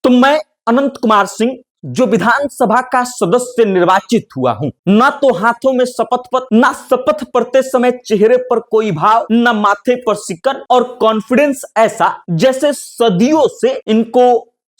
तो मैं अनंत कुमार सिंह जो विधानसभा का सदस्य निर्वाचित हुआ हूं, न तो हाथों में शपथ पत्र, न शपथ पढ़ते समय चेहरे पर कोई भाव, न माथे पर सिकन और कॉन्फिडेंस ऐसा जैसे सदियों से इनको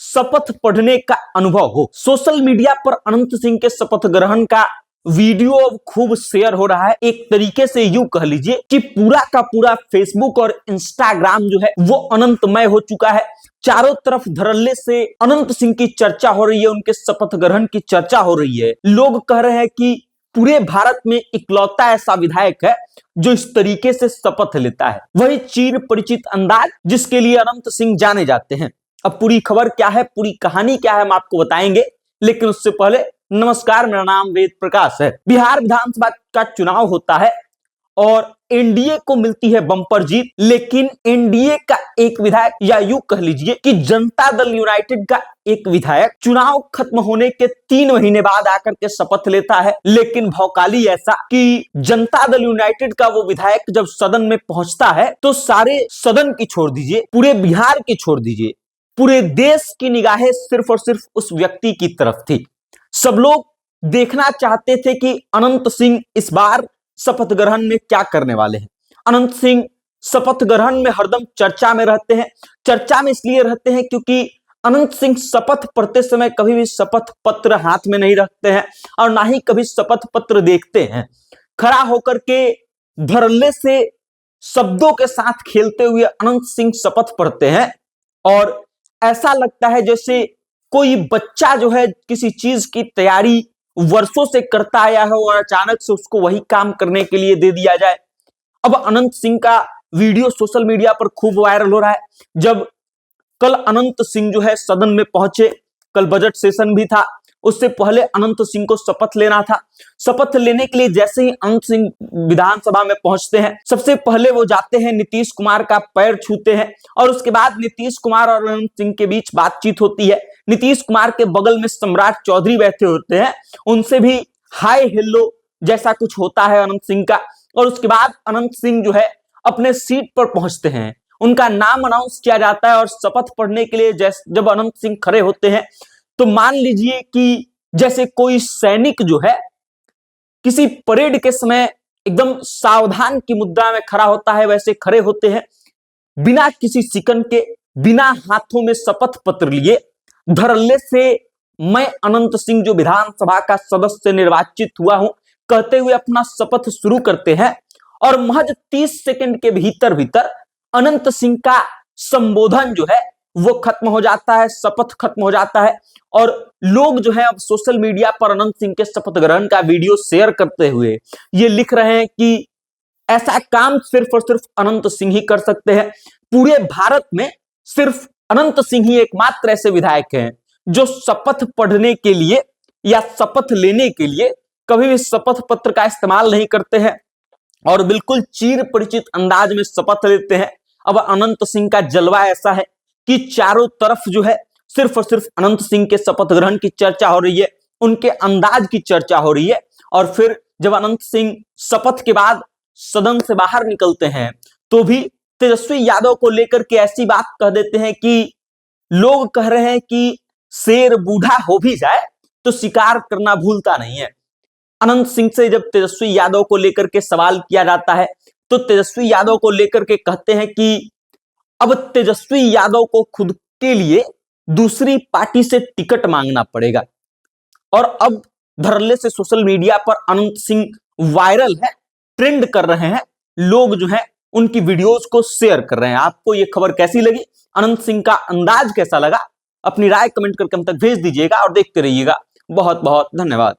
शपथ पढ़ने का अनुभव हो। सोशल मीडिया पर अनंत सिंह के शपथ ग्रहण का वीडियो अब खूब शेयर हो रहा है। एक तरीके से यूं कह लीजिए कि पूरा का पूरा फेसबुक और इंस्टाग्राम जो है वो अनंतमय हो चुका है। चारों तरफ धड़ल्ले से अनंत सिंह की चर्चा हो रही है, उनके शपथ ग्रहण की चर्चा हो रही है। लोग कह रहे हैं कि पूरे भारत में इकलौता ऐसा विधायक है जो इस तरीके से शपथ लेता है, वही चिर परिचित अंदाज जिसके लिए अनंत सिंह जाने जाते हैं। अब पूरी खबर क्या है, पूरी कहानी क्या है, हम आपको बताएंगे, लेकिन उससे पहले नमस्कार, मेरा नाम वेद प्रकाश है। बिहार विधानसभा का चुनाव होता है और एनडीए को मिलती है बम्पर जीत, लेकिन एनडीए का एक विधायक या यूं कह लीजिए कि जनता दल यूनाइटेड का एक विधायक चुनाव खत्म होने के 3 महीने बाद आकर के शपथ लेता है। लेकिन भौकाली ऐसा कि जनता दल यूनाइटेड का वो विधायक जब सदन में पहुंचता है तो सारे सदन की छोड़ दीजिए, पूरे बिहार की छोड़ दीजिए, पूरे देश की निगाहें सिर्फ और सिर्फ उस व्यक्ति की तरफ थी। सब लोग देखना चाहते थे कि अनंत सिंह इस बार शपथ ग्रहण में क्या करने वाले हैं। अनंत सिंह शपथ ग्रहण में हरदम चर्चा में रहते हैं। चर्चा में इसलिए रहते हैं क्योंकि अनंत सिंह शपथ पढ़ते समय कभी भी शपथ पत्र हाथ में नहीं रखते हैं और ना ही कभी शपथ पत्र देखते हैं। खड़ा होकर के धड़ल्ले से शब्दों के साथ खेलते हुए अनंत सिंह शपथ पढ़ते हैं और ऐसा लगता है जैसे कोई बच्चा जो है किसी चीज की तैयारी वर्षों से करता आया है और अचानक से उसको वही काम करने के लिए दे दिया जाए। अब अनंत सिंह का वीडियो सोशल मीडिया पर खूब वायरल हो रहा है। जब कल अनंत सिंह जो है सदन में पहुंचे, कल बजट सेशन भी था, उससे पहले अनंत सिंह को शपथ लेना था। शपथ लेने के लिए जैसे ही अनंत सिंह विधानसभा में पहुंचते हैं, सबसे पहले वो जाते हैं नीतीश कुमार का पैर छूते हैं और उसके बाद नीतीश कुमार और अनंत सिंह के बीच बातचीत होती है। नीतीश कुमार के बगल में सम्राट चौधरी बैठे होते हैं, उनसे भी हाय हेलो जैसा कुछ होता है अनंत सिंह का। और उसके बाद अनंत सिंह जो है अपने सीट पर पहुंचते हैं, उनका नाम अनाउंस किया जाता है और शपथ पढ़ने के लिए जब अनंत सिंह खड़े होते हैं तो मान लीजिए कि जैसे कोई सैनिक जो है किसी परेड के समय एकदम सावधान की मुद्रा में खड़ा होता है, वैसे खड़े होते हैं, बिना किसी सिकन के, बिना हाथों में शपथ पत्र लिए, धड़ल्ले से मैं अनंत सिंह जो विधानसभा का सदस्य निर्वाचित हुआ हूं कहते हुए अपना शपथ शुरू करते हैं और महज 30 सेकंड के भीतर भीतर अनंत सिंह का संबोधन जो है वो खत्म हो जाता है, शपथ खत्म हो जाता है। और लोग जो है अब सोशल मीडिया पर अनंत सिंह के शपथ ग्रहण का वीडियो शेयर करते हुए ये लिख रहे हैं कि ऐसा काम सिर्फ और सिर्फ अनंत सिंह ही कर सकते हैं। पूरे भारत में सिर्फ अनंत सिंह ही एकमात्र ऐसे विधायक हैं जो शपथ पढ़ने के लिए या शपथ लेने के लिए कभी भी शपथ पत्र का इस्तेमाल नहीं करते हैं और बिल्कुल चिर परिचित अंदाज में शपथ लेते हैं। अब अनंत सिंह का जलवा ऐसा है कि चारों तरफ जो है सिर्फ और सिर्फ अनंत सिंह के शपथ ग्रहण की चर्चा हो रही है, उनके अंदाज की चर्चा हो रही है। और फिर जब अनंत सिंह शपथ के बाद सदन से बाहर निकलते हैं तो भी तेजस्वी यादव को लेकर के ऐसी बात कह देते हैं कि लोग कह रहे हैं कि शेर बूढ़ा हो भी जाए तो शिकार करना भूलता नहीं है। अनंत सिंह से जब तेजस्वी यादव को लेकर के सवाल किया जाता है तो तेजस्वी यादव को लेकर के कहते हैं कि अब तेजस्वी यादव को खुद के लिए दूसरी पार्टी से टिकट मांगना पड़ेगा। और अब धड़ल्ले से सोशल मीडिया पर अनंत सिंह वायरल है, ट्रेंड कर रहे हैं, लोग जो है उनकी वीडियोस को शेयर कर रहे हैं। आपको ये खबर कैसी लगी, अनंत सिंह का अंदाज कैसा लगा, अपनी राय कमेंट करके हम तक भेज दीजिएगा और देखते रहिएगा। बहुत बहुत धन्यवाद।